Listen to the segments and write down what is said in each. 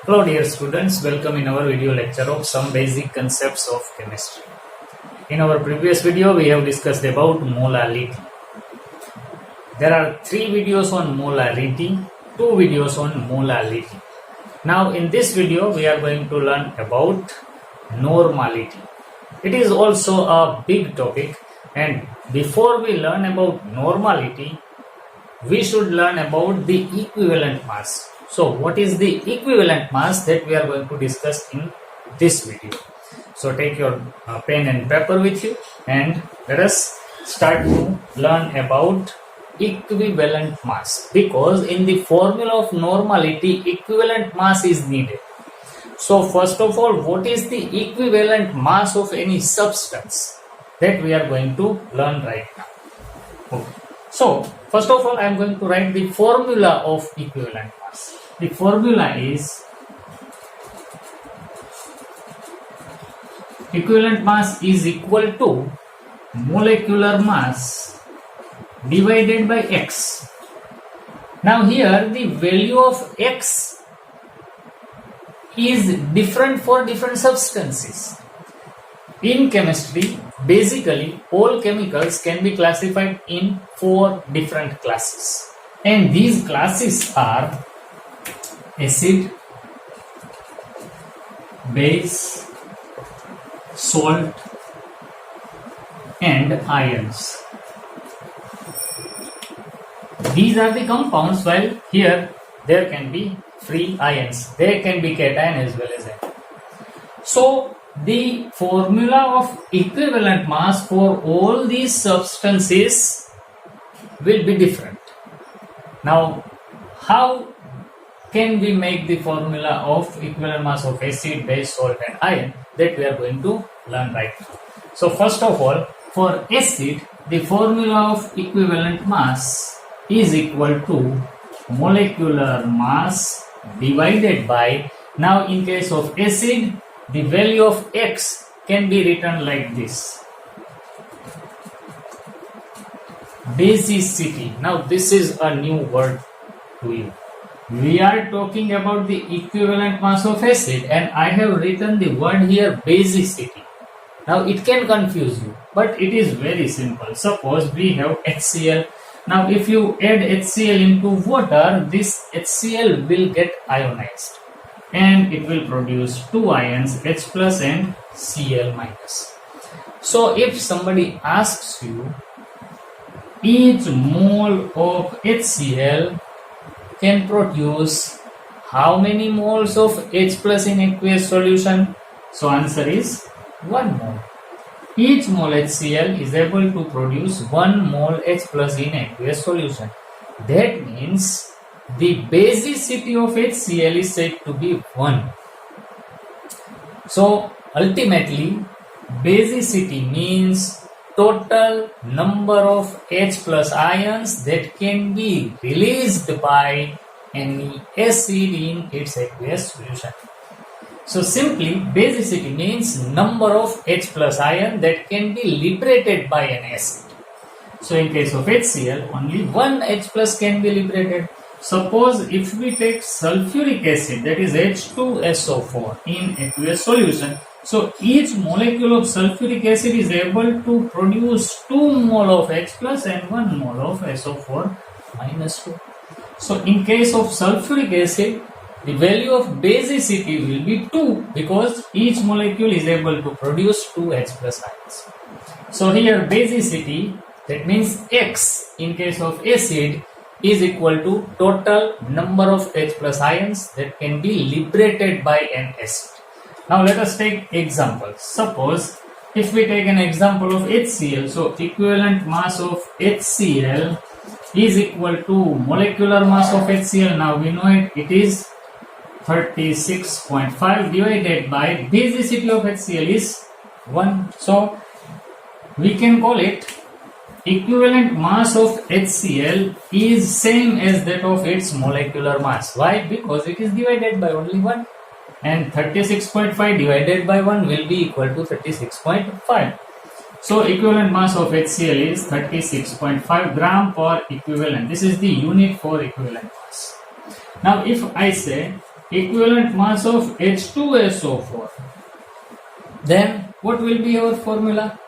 Hello dear students, welcome in our video lecture of some basic concepts of chemistry. In our previous video we have discussed about molality. There are 3 videos on molarity, 2 videos on molality. Now in this video we are going to learn about normality. It is also a big topic, and before we learn about normality we should learn about the equivalent mass. So what is the equivalent mass that we are going to discuss in this video? So take your pen and paper with you and let us start to learn about equivalent mass, because in the formula of normality equivalent mass is needed. So first of all, what is the equivalent mass of any substance? That we are going to learn right now. Okay. So first of all, I am going to write the formula of equivalent mass. The formula is equivalent mass is equal to molecular mass divided by X. Now here the value of X is different for different substances. In chemistry, basically all chemicals can be classified in 4 different classes, and these classes are acid, base, salt and ions. These are the compounds, while here there can be free ions. There can be cation as well as anion. So the formula of equivalent mass for all these substances will be different. Now, how can we make the formula of equivalent mass of acid, base, salt and ion? That we are going to learn right now. So first of all, for acid, the formula of equivalent mass is equal to molecular mass divided by, now in case of acid, the value of X can be written like this: basicity. Now this is a new word to you. We are talking about the equivalent mass of acid, and I have written the word here basicity. Now it can confuse you, but it is very simple. Suppose we have HCl. Now if you add HCl into water, this HCl will get ionized and it will produce 2 ions, H plus and Cl minus. So if somebody asks you, each mole of HCl can produce how many moles of H plus in aqueous solution? So answer is 1 mole. Each mole HCl is able to produce 1 mole H plus in aqueous solution. That means the basicity of HCl is said to be 1. So ultimately, basicity means total number of H plus ions that can be released by any acid in its aqueous solution. So simply, basicity means number of H plus ion that can be liberated by an acid. So in case of HCl, only 1 H plus can be liberated. Suppose if we take sulfuric acid, that is H2SO4 in aqueous solution, so each molecule of sulfuric acid is able to produce 2 mole of H plus and 1 mole of SO4 minus 2. So in case of sulfuric acid, the value of basicity will be 2, because each molecule is able to produce 2 H plus ions. So here basicity, that means X in case of acid, is equal to total number of H plus ions that can be liberated by an acid. Now let us take examples. Suppose if we take an example of HCl, so equivalent mass of HCl is equal to molecular mass of HCl. Now we know it is 36.5 divided by basicity of HCl is 1. So we can call it equivalent mass of HCl is same as that of its molecular mass. Why? Because it is divided by only 1, and 36.5 divided by 1 will be equal to 36.5. So equivalent mass of HCl is 36.5 gram per equivalent. This is the unit for equivalent mass. Now if I say equivalent mass of H2SO4, then what will be our formula?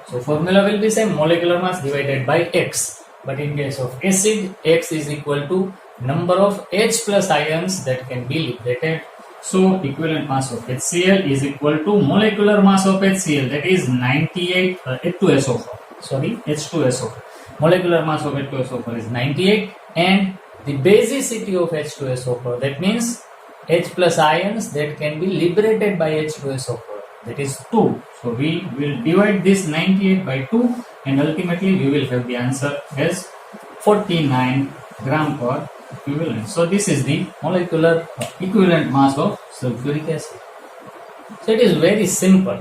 So formula will be same, molecular mass divided by X. But in case of acid, X is equal to number of H plus ions that can be liberated. So equivalent mass of HCl is equal to molecular mass of HCl, that is 98 H2SO4. Sorry, H2SO4. Molecular mass of H2SO4 is 98, and the basicity of H2SO4, that means H plus ions that can be liberated by H2SO4, that is 2. So we will divide this 98 by 2, and ultimately we will have the answer as 49 gram per equivalent. So this is the molecular equivalent mass of sulfuric acid. So it is very simple.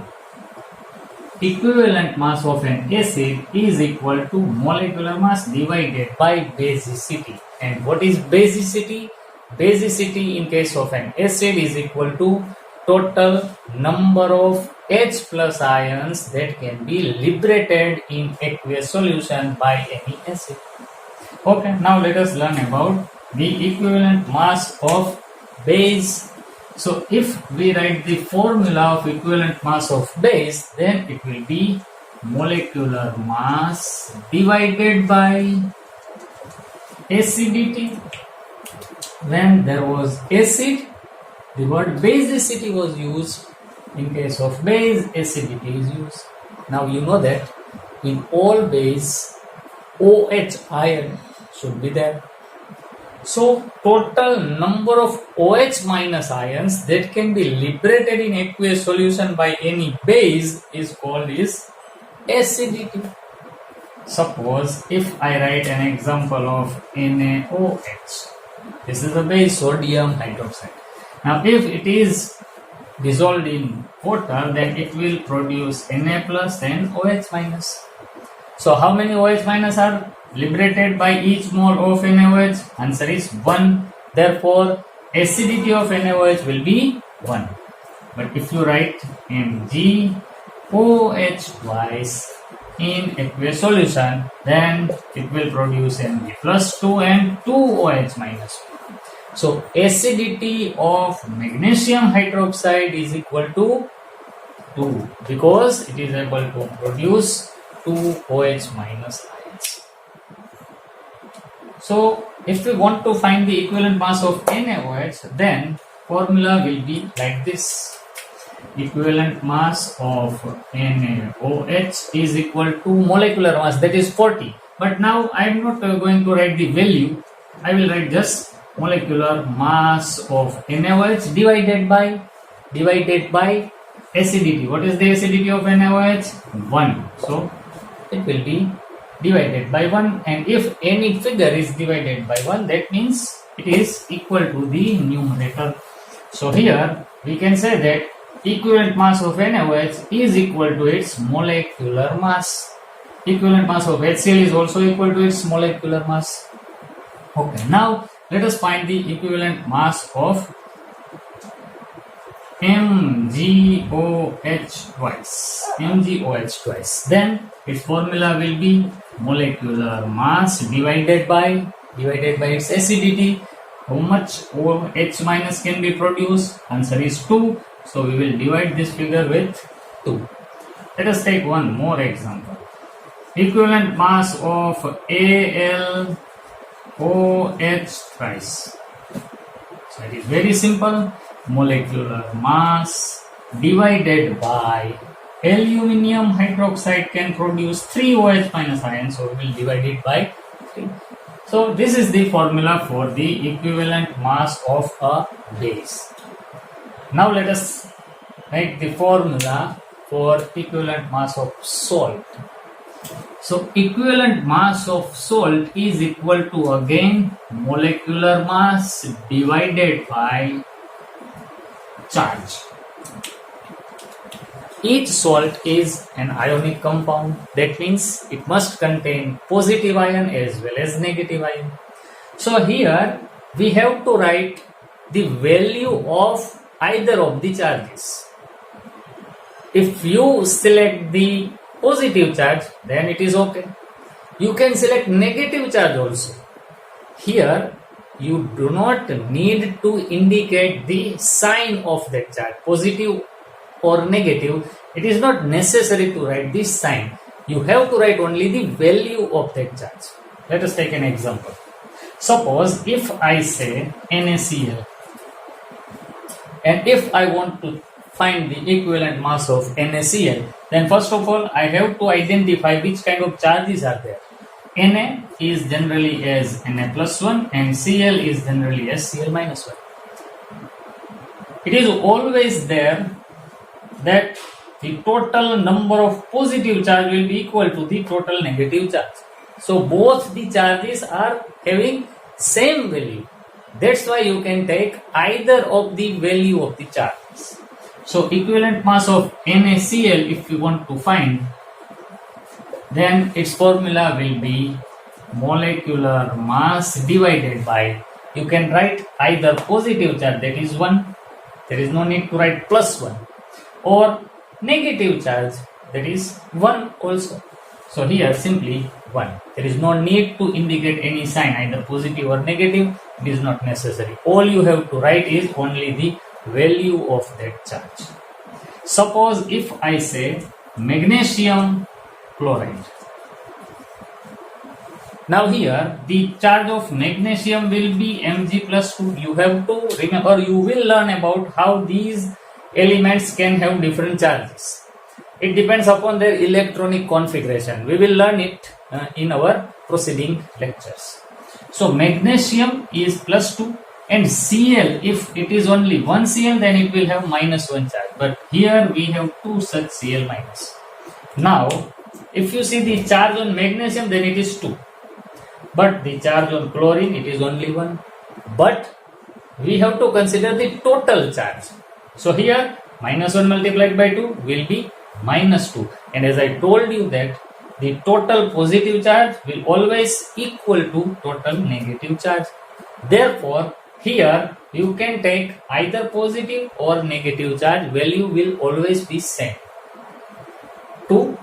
Equivalent mass of an acid is equal to molecular mass divided by basicity. And what is basicity? Basicity in case of an acid is equal to total number of H plus ions that can be liberated in aqueous solution by any acid. Okay, now let us learn about the equivalent mass of base. So if we write the formula of equivalent mass of base, then it will be molecular mass divided by acidity. When there was acid, the word basicity was used. In case of base, acidity is used. Now you know that in all base, OH ion should be there. So total number of OH minus ions that can be liberated in aqueous solution by any base is called is acidity. Suppose if I write an example of NaOH, this is the base, sodium hydroxide. Now if it is dissolved in water, then it will produce Na plus and OH minus. So how many OH minus are liberated by each mole of NaOH? Answer is 1. Therefore, acidity of NaOH will be 1. But if you write MgOH twice in aqueous solution, then it will produce Mg plus 2 and 2 OH minus 2. So acidity of magnesium hydroxide is equal to 2 because it is able to produce 2 OH minus ions. So if we want to find the equivalent mass of NaOH, then formula will be like this. Equivalent mass of NaOH is equal to molecular mass, that is 40. But now I am not going to write the value. I will write just molecular mass of NaOH divided by acidity. What is the acidity of NaOH? 1. So it will be divided by 1, and if any figure is divided by 1, that means it is equal to the numerator. So here we can say that equivalent mass of NaOH is equal to its molecular mass. Equivalent mass of HCl is also equal to its molecular mass. Okay, now let us find the equivalent mass of MgOH twice. Then its formula will be molecular mass divided by its acidity. How much OH minus can be produced? Answer is 2. So we will divide this figure with 2. Let us take one more example. Equivalent mass of AlOH thrice. So it is very simple. Molecular mass divided by aluminium hydroxide can produce 3 OH minus ions, so we will divide it by 3. So this is the formula for the equivalent mass of a base. Now let us write the formula for equivalent mass of salt. So equivalent mass of salt is equal to again molecular mass divided by charge. Each salt is an ionic compound. That means it must contain positive ion as well as negative ion. So here we have to write the value of either of the charges. If you select the positive charge, then it is okay. You can select negative charge also. Here you do not need to indicate the sign of that charge, positive or negative. It is not necessary to write this sign. You have to write only the value of that charge. Let us take an example. Suppose if I say NaCl, and if I want to find the equivalent mass of NaCl, then first of all I have to identify which kind of charges are there. Na is generally as Na plus 1 and Cl is generally as Cl minus 1. It is always there that the total number of positive charge will be equal to the total negative charge. So both the charges are having same value. That's why you can take either of the value of the charges. So equivalent mass of NaCl, if you want to find, then its formula will be molecular mass divided by, you can write either positive charge, that is 1, there is no need to write plus 1, or negative charge, that is 1 also. So here simply 1. There is no need to indicate any sign, either positive or negative. It is not necessary. All you have to write is only the value of that charge. Suppose if I say magnesium chloride. Now here the charge of magnesium will be Mg plus 2. You have to remember, you will learn about how these elements can have different charges. It depends upon their electronic configuration. We will learn it in our proceeding lectures. So magnesium is plus 2 and Cl, if it is only one Cl, then it will have minus 1 charge. But here we have two such Cl minus. Now if you see the charge on magnesium, then it is 2. But the charge on chlorine, it is only 1. But we have to consider the total charge. So here minus 1 multiplied by 2 will be minus 2. And as I told you that the total positive charge will always equal to total negative charge. Therefore, here you can take either positive or negative charge. Value will always be same. 2.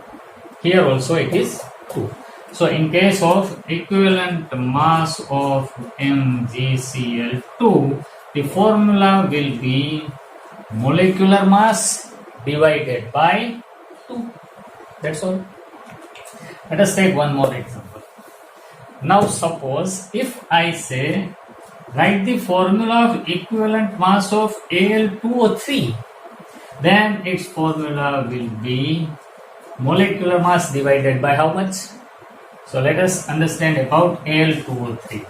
Here also it is 2. So in case of equivalent mass of MgCl2, the formula will be molecular mass divided by 2. That's all. Let us take one more example. Now suppose if I say write the formula of equivalent mass of Al2O3, then its formula will be molecular mass divided by how much? So let us understand about Al2O3.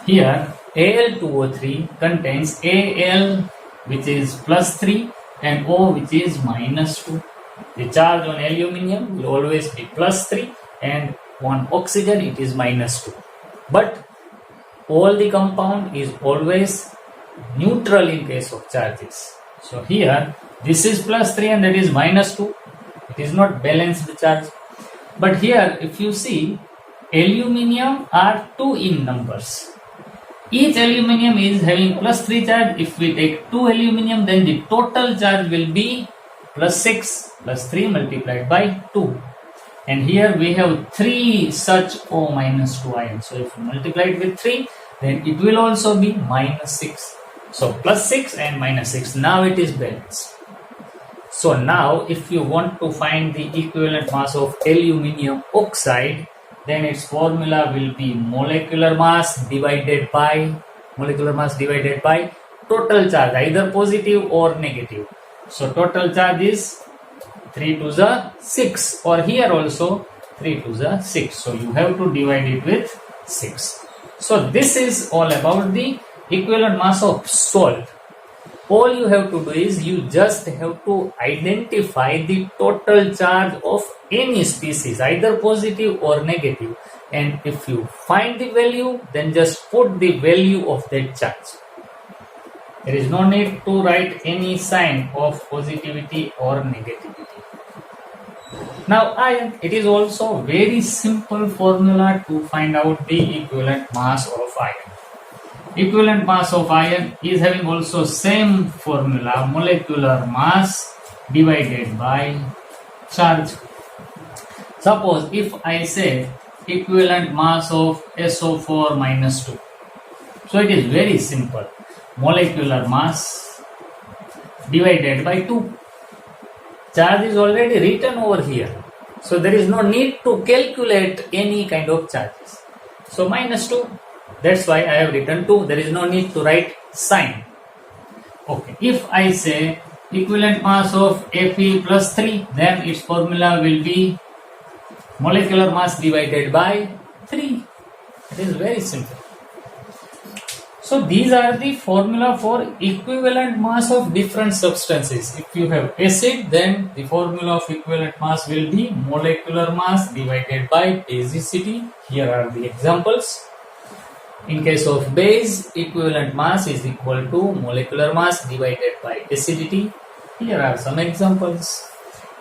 Here Al2O3 contains Al, which is plus 3, and O, which is minus 2. The charge on aluminium will always be plus 3 and on oxygen it is minus 2. But all the compound is always neutral in case of charges. So here this is plus 3 and that is minus 2. It is not balanced charge. But here if you see, aluminium are 2 in numbers. Each aluminium is having plus 3 charge. If we take 2 aluminium, then the total charge will be plus 6 plus 3 multiplied by 2. And here we have 3 such O minus 2 ions. So if you multiply it with 3, then it will also be minus 6. So plus 6 and minus 6. Now it is balanced. So now if you want to find the equivalent mass of aluminium oxide, then its formula will be molecular mass divided by total charge, either positive or negative. So total charge is 3 to the 6, or here also 3 to the 6. So you have to divide it with 6. So this is all about the equivalent mass of salt. All you have to do is you just have to identify the total charge of any species, either positive or negative. And if you find the value, then just put the value of that charge. There is no need to write any sign of positivity or negativity. Now iron, it is also very simple formula to find out the equivalent mass of iron. Equivalent mass of iron is having also same formula, molecular mass divided by charge. Suppose if I say equivalent mass of SO4 minus 2, So it is very simple. Molecular mass divided by 2. Charge is already written over here. So there is no need to calculate any kind of charges. So minus 2. That's why I have written 2. There is no need to write sign. Okay. If I say equivalent mass of Fe plus 3, then its formula will be molecular mass divided by 3. It is very simple. So these are the formula for equivalent mass of different substances. If you have acid, then the formula of equivalent mass will be molecular mass divided by basicity. Here are the examples. In case of base, equivalent mass is equal to molecular mass divided by acidity. Here are some examples.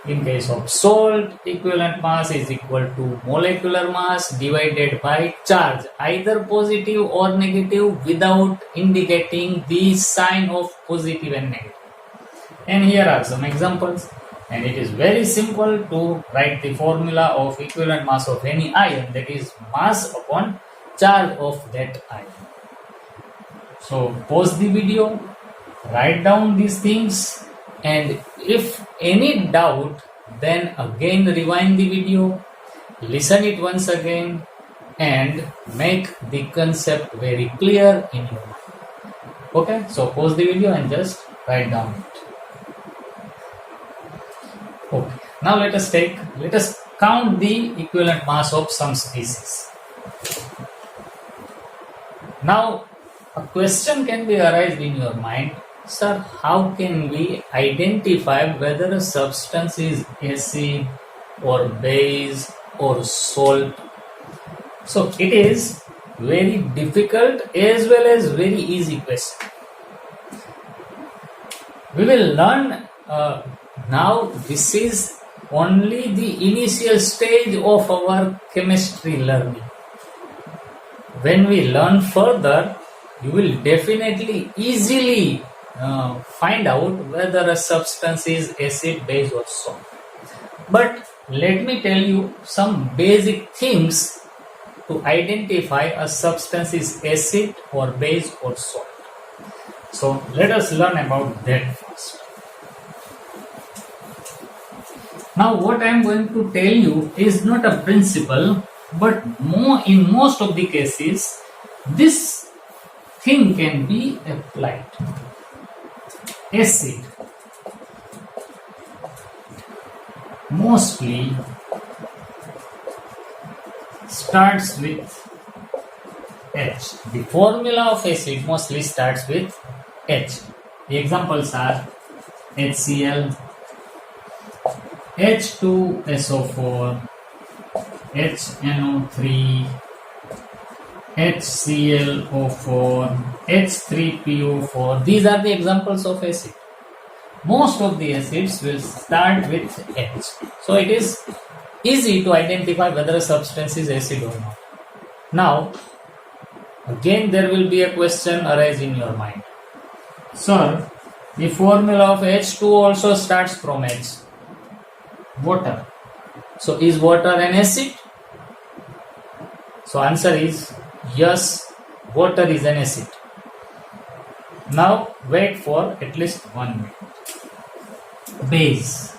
In case of salt, equivalent mass is equal to molecular mass divided by charge, either positive or negative, without indicating the sign of positive and negative. And here are some examples. And it is very simple to write the formula of equivalent mass of any ion, that is mass upon charge of that ion. So pause the video, write down these things, and if any doubt, then again rewind the video, listen it once again, and make the concept very clear in your mind. Okay, so pause the video and just write down it. Okay, now let us count the equivalent mass of some species. Now a question can be arised in your mind. Sir, how can we identify whether a substance is acid or base or salt? So it is very difficult as well as very easy question. We will learn now. This is only the initial stage of our chemistry learning. When we learn further, you will definitely easily find out whether a substance is acid, base or salt. But let me tell you some basic things to identify a substance is acid or base or salt. So let us learn about that first. Now what I am going to tell you is not a principle, but in most of the cases this thing can be applied. Acid mostly starts with H. The formula of acid mostly starts with H. The examples are HCl, H2SO4, HNO3, HClO4, H3PO4. These are the examples of acid. Most of the acids will start with H. So it is easy to identify whether a substance is acid or not. Now, again there will be a question arise in your mind. Sir, the formula of H2 also starts from H. Water. So is water an acid? So answer is yes, water is an acid. Now wait for at least 1 minute. Base.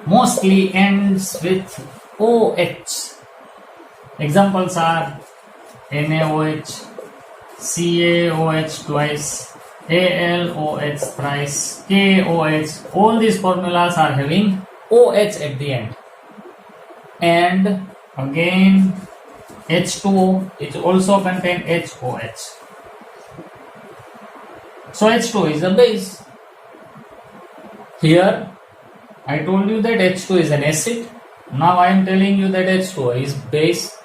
Mostly ends with OH. Examples are NaOH, CaOH twice, AlOH thrice, KOH. All these formulas are having OH at the end. And again H2O, it also contains HOH. So H2 is a base. Here I told you that H2 is an acid. Now I am telling you that H2O is base.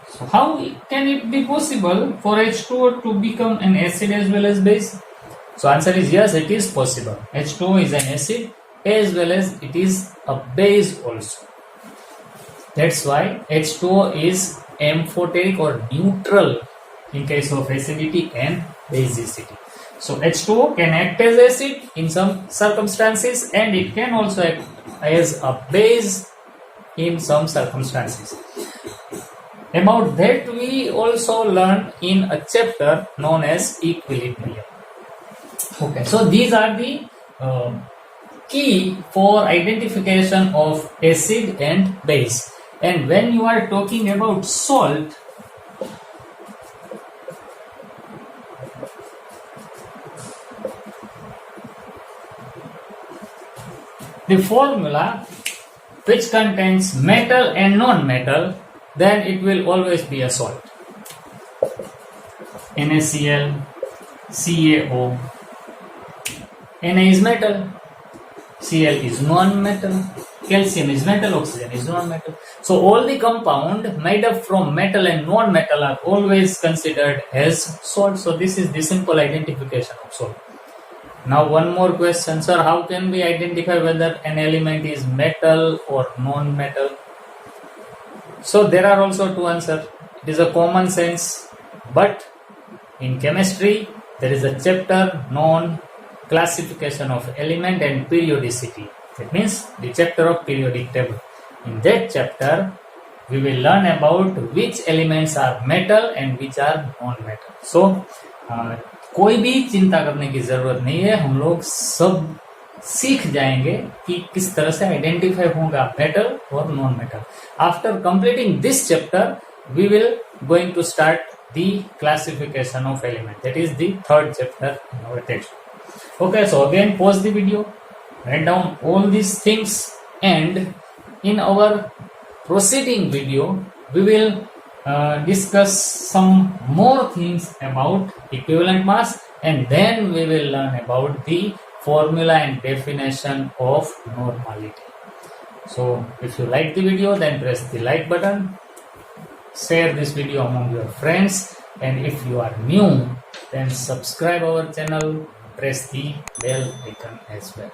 So how can it be possible for H2O to become an acid as well as base? So answer is yes, it is possible. H2O is an acid as well as it is a base also. That's why H2O is amphoteric or neutral in case of acidity and basicity. So H2O can act as acid in some circumstances, and it can also act as a base in some circumstances. About that we also learned in a chapter known as equilibrium. Okay, so these are the key for identification of acid and base. And when you are talking about salt, the formula which contains metal and non-metal, then it will always be a salt. NaCl, CaO. Na is metal, Cl is non-metal, calcium is metal, oxygen is non-metal. So all the compound made up from metal and non-metal are always considered as salt. So this is the simple identification of salt. Now one more question, sir, how can we identify whether an element is metal or non-metal? So there are also two answers. It is a common sense, but in chemistry there is a chapter known classification of element and periodicity. That means the chapter of periodic table. In that chapter we will learn about which elements are metal and which are non-metal. So कोई भी चिंता करने की जरूरत नहीं है, हम लोग सब सीख जाएंगे कि किस तरह से आइडेंटिफाई होगा मेटल और non metal. After completing this chapter we will going to start the classification of element. That is the third chapter in our text. Okay, so again pause the video, write down all these things, and in our proceeding video we will discuss some more things about equivalent mass, and then we will learn about the formula and definition of normality. So if you like the video, then press the like button, share this video among your friends, and if you are new, then subscribe our channel, press the bell icon as well.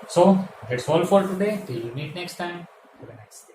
So that's all for today. Till we meet next time. Have a nice day.